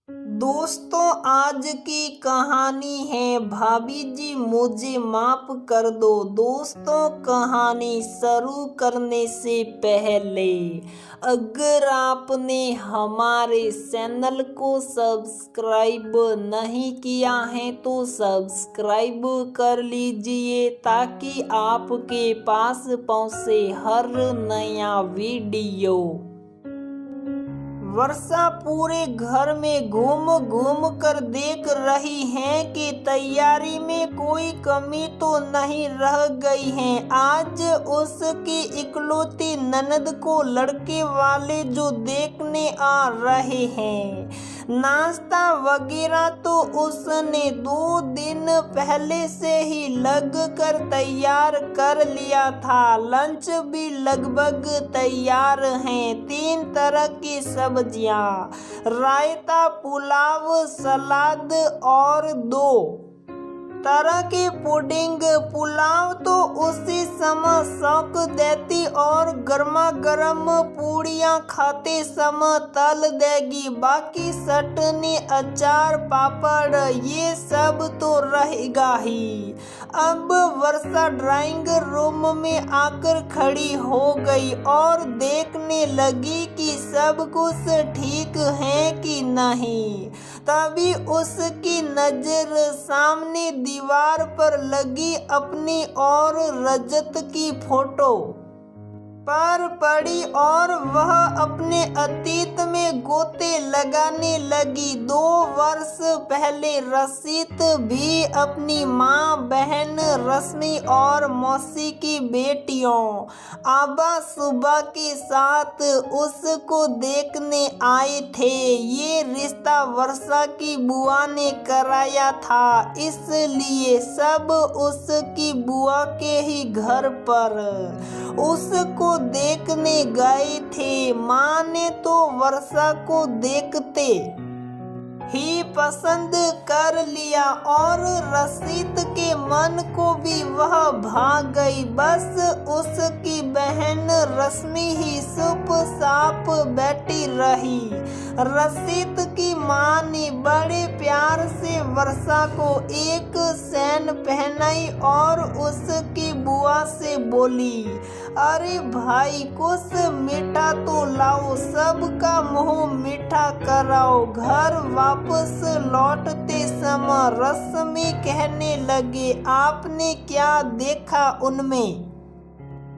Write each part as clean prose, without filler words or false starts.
दोस्तों, आज की कहानी है भाभी जी मुझे माफ कर दो। दोस्तों, कहानी शुरू करने से पहले अगर आपने हमारे चैनल को सब्सक्राइब नहीं किया है तो सब्सक्राइब कर लीजिए ताकि आपके पास पहुंचे हर नया वीडियो। वर्षा पूरे घर में घूम घूम कर देख रही है कि तैयारी में कोई कमी तो नहीं रह गई है। आज उसकी इकलौती ननद को लड़के वाले जो देखने आ रहे हैं। नाश्ता वगैरह तो उसने 2 दिन पहले से ही लग कर तैयार कर लिया था। लंच भी लगभग तैयार है। 3 तरह की सब्जियां, रायता, पुलाव, सलाद और 2 तरह की पुडिंग। पुलाव तो उसी समय शौक देती और गर्मा गर्म पूड़ियाँ खाते समय तल देगी। बाकी चटनी, अचार, पापड़ ये सब तो रहेगा ही। अब वर्षा ड्राइंग रूम में आकर खड़ी हो गई और देखने लगी कि सब कुछ ठीक है कि नहीं। तभी उसकी नजर सामने दीवार पर लगी अपनी और रजत की फोटो पर पड़ी और वह अपने अतीत में गोते लगाने लगी। 2 वर्ष पहले रशीद भी अपनी माँ, बहन रश्मि और मौसी की बेटियों आबा सुबह के साथ उसको देखने आए थे। ये रिश्ता वर्षा की बुआ ने कराया था, इसलिए सब उसकी बुआ के ही घर पर उसको देखने गए थे। माँ ने तो वर्षा को देखते ही पसंद कर लिया और रशीद के मन को भी वह भाग गई। बस उसकी बहन रश्मि ही चुपचाप बैठी रही। रशीद की माँ ने बड़े प्यार से वर्षा को एक चैन पहनाई और उसकी बुआ से बोली, अरे भाई कुछ मीठा तो लाओ, सबका मुंह मीठा कराओ। घर वापस लौटते समय रश्मि कहने लगे, आपने क्या देखा उनमें?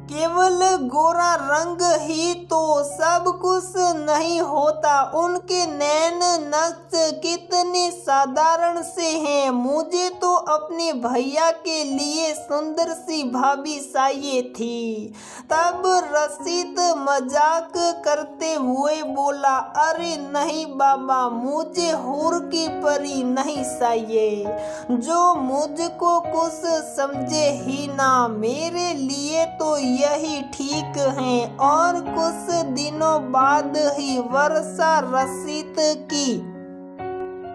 केवल गोरा रंग ही तो सब कुछ नहीं होता। उनके नैन नक्श कितने साधारण से हैं। मुझे तो अपने भैया के लिए सुंदर सी भाभी चाहिए थी। तब रशीद मजाक करते हुए बोला, अरे नहीं बाबा, मुझे हूर की परी नहीं चाहिए जो मुझको कुछ समझे ही ना। मेरे लिए तो यही ठीक है। और कुछ दिनों बाद ही वर्षा रशीद की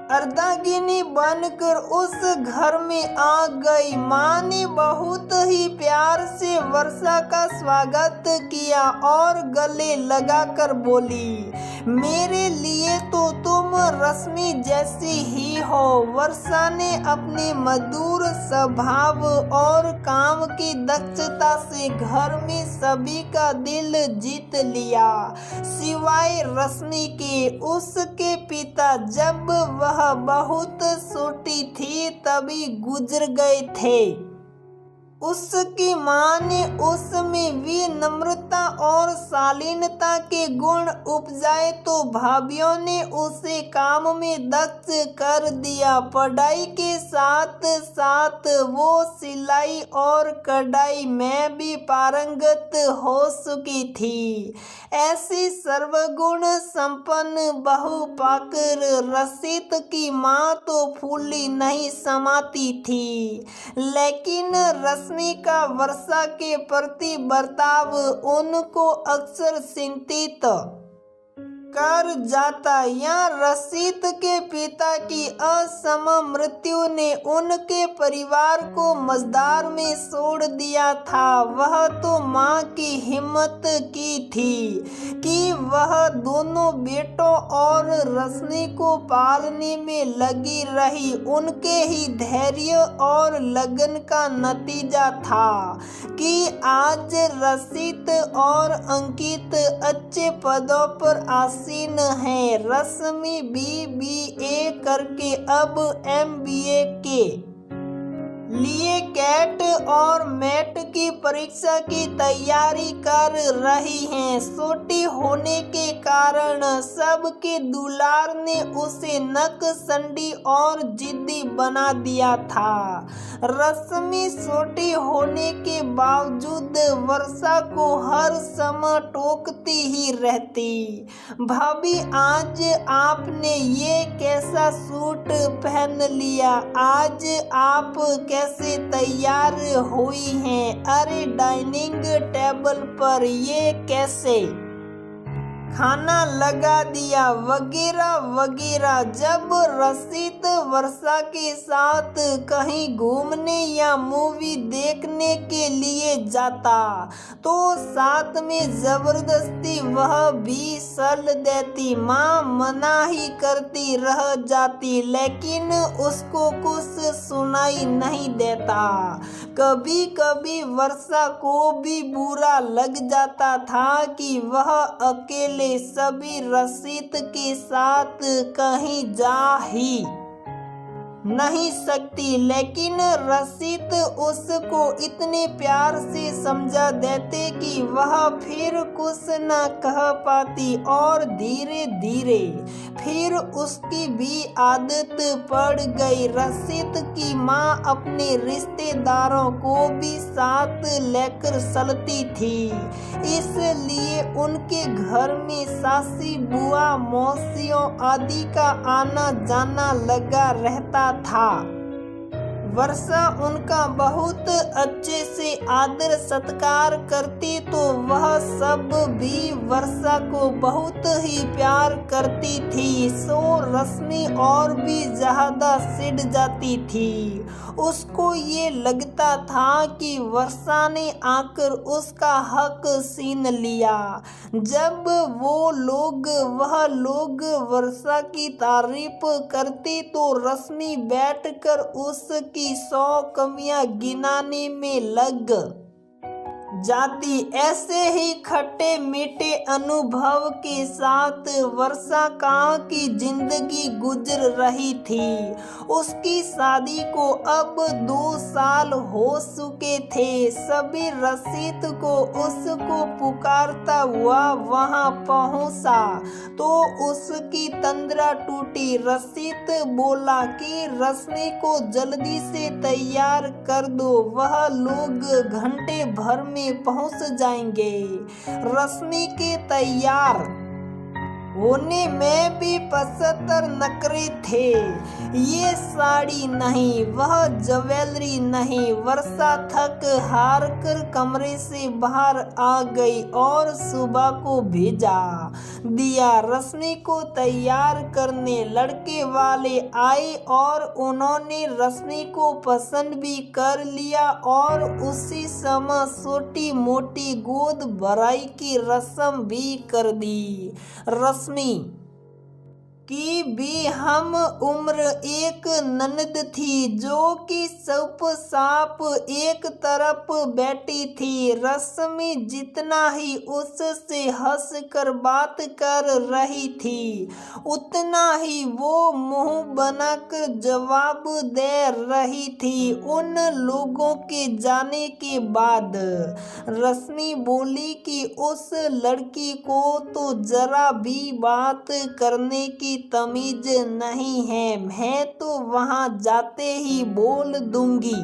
अर्धांगिनी बनकर उस घर में आ गई। माँ ने बहुत ही प्यार से वर्षा का स्वागत किया और गले लगाकर बोली, मेरे लिए तो तुम रश्मि जैसी ही हो। वर्षा ने अपने मधुर स्वभाव और काम की दक्षता से घर में सभी का दिल जीत लिया, सिवाय रश्मि के। उसके पिता जब वह बहुत छोटी थी तभी गुजर गए थे। उसकी माँ ने उसमें विनम्रता और शालीनता के गुण उपजाए तो भाभीियों ने उसे काम में दक्ष कर दिया। पढ़ाई के साथ साथ वो सिलाई और कढ़ाई में भी पारंगत हो चुकी थी। ऐसी सर्वगुण संपन्न बहू पाकर रशीद की माँ तो फूली नहीं समाती थी, लेकिन रश्मि का वर्षा के प्रति बर्ताव उनको अक्सर चिंतित कर जाता। यहाँ रशीद के पिता की असम मृत्यु ने उनके परिवार को मझधार में छोड़ दिया था। वह तो माँ की हिम्मत की थी कि वह दोनों बेटों और रोशनी को पालने में लगी रही। उनके ही धैर्य और लगन का नतीजा था कि आज रशीद और अंकित अच्छे पदों पर आसीन हैं। रश्मि BBA करके अब MBA के लिए कैट और मैट की परीक्षा की तैयारी कर रही हैं। छोटी होने के कारण सबके दुलार ने उसे नकसंडी और जिद्दी बना दिया था। रश्मि छोटी होने के बावजूद वर्षा को हर समय टोकती ही रहती। भाभी, आज आपने ये कैसा सूट पहन लिया? आज आप कैसे तैयार हुई हैं? अरे डाइनिंग टेबल पर ये कैसे खाना लगा दिया? वगैरह वगैरह। जब रशीद वर्षा के साथ कहीं घूमने या मूवी देखने के लिए जाता तो साथ में जबरदस्ती वह भी चल देती। माँ मना ही करती रह जाती लेकिन उसको कुछ सुनाई नहीं देता। कभी कभी वर्षा को भी बुरा लग जाता था कि वह अकेले सभी रशीद के साथ कहीं जा ही नहीं सकती, लेकिन रशीद उसको इतने प्यार से समझा देते कि वह फिर कुछ न कह पाती और धीरे धीरे फिर उसकी भी आदत पड़ गई। रशीद की माँ अपने रिश्तेदारों को भी साथ लेकर चलती थी, इसलिए उनके घर में सासी बुआ मौसियों आदि का आना जाना लगा रहता था। वर्षा उनका बहुत अच्छे से आदर सत्कार करती तो वह सब भी वर्षा को बहुत ही प्यार करती थी। सो रश्मि और भी ज्यादा चिढ़ जाती थी। उसको ये लगता था कि वर्षा ने आकर उसका हक छीन लिया। जब वह लोग वर्षा की तारीफ करती तो रश्मि बैठकर उसकी 100 कमियां गिनाने में लग जाती। ऐसे ही खट्टे मीठे अनुभव के साथ वर्षा की जिंदगी गुजर रही थी। उसकी शादी को अब 2 साल हो चुके थे। सभी रशीद को उसको पुकारता हुआ वहां पहुंचा तो उसकी तंद्रा टूटी। रशीद बोला कि रश्मि को जल्दी से तैयार कर दो, वह लोग घंटे भर में पहुंच जाएंगे। रश्मि के तैयार होने में भी 75 नखरे थे। ये साड़ी नहीं, वह ज्वेलरी नहीं। वर्षा थक हार कर कमरे से बाहर आ गई और सुबह को भेजा दिया। रश्मि को तैयार करने लड़के वाले आए और उन्होंने रश्मि को पसंद भी कर लिया और उसी समय छोटी मोटी गोद भराई की रस्म भी कर दी। रश्मि की भी हम उम्र एक ननद थी जो कि चुप साप एक तरफ बैठी थी। रश्मि जितना ही उससे हंस कर बात कर रही थी उतना ही वो मुंह बनाकर जवाब दे रही थी। उन लोगों के जाने के बाद रश्मि बोली कि उस लड़की को तो जरा भी बात करने की तमीज नहीं है। मैं तो वहां जाते ही बोल दूंगी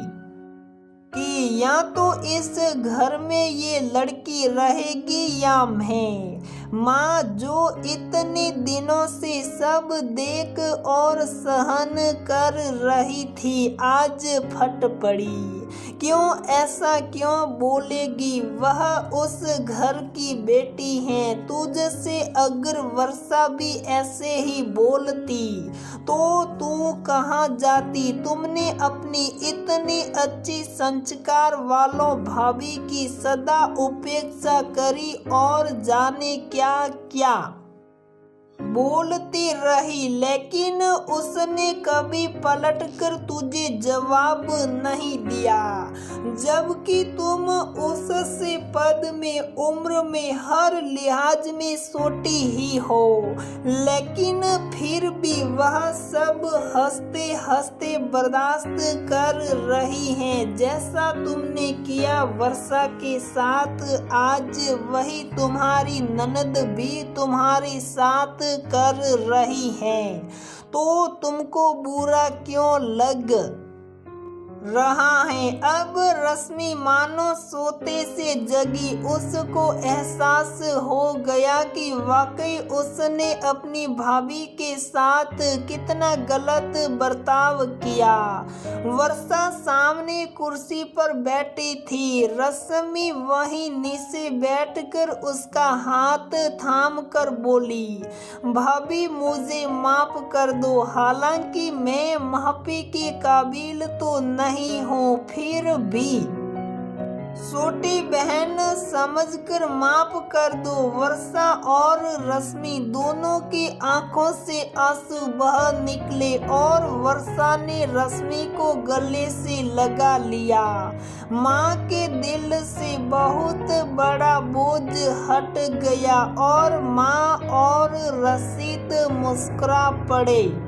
कि या तो इस घर में ये लड़की रहेगी या मैं। माँ जो इतने दिनों से सब देख और सहन कर रही थी आज फट पड़ी क्यों ऐसा क्यों बोलेगी, वह उस घर की बेटी है। तुझसे अगर वर्षा भी ऐसे ही बोलती तो तू कहाँ जाती। तुमने अपनी इतनी अच्छी संस्कार वालों भाभी की सदा उपेक्षा करी और जाने क्या क्या बोलती रही, लेकिन उसने कभी पलटकर तुझे जवाब नहीं दिया। जबकि तुम उससे पद में, उम्र में, हर लिहाज में छोटी ही हो, लेकिन फिर भी वह सब हंसते हंसते बर्दाश्त कर रही है। जैसा तुमने किया वर्षा के साथ, आज वही तुम्हारी ननद भी तुम्हारे साथ कर रही है। तो तुमको बुरा क्यों लग रहा है। अब रश्मि मानो सोते से जगी। उसको एहसास हो गया कि वाकई उसने अपनी भाभी के साथ कितना गलत बर्ताव किया। वर्षा सामने कुर्सी पर बैठी थी। रश्मि वहीं नीचे बैठकर उसका हाथ थाम कर बोली, भाभी मुझे माफ कर दो। हालांकि मैं माफी के काबिल तो नहीं हूँ, फिर भी छोटी बहन समझकर माफ कर दो। वर्षा और रश्मि दोनों की आंखों से आंसू बह निकले और वर्षा ने रश्मि को गले से लगा लिया। माँ के दिल से बहुत बड़ा बोझ हट गया और माँ और रशीद मुस्कुरा पड़े।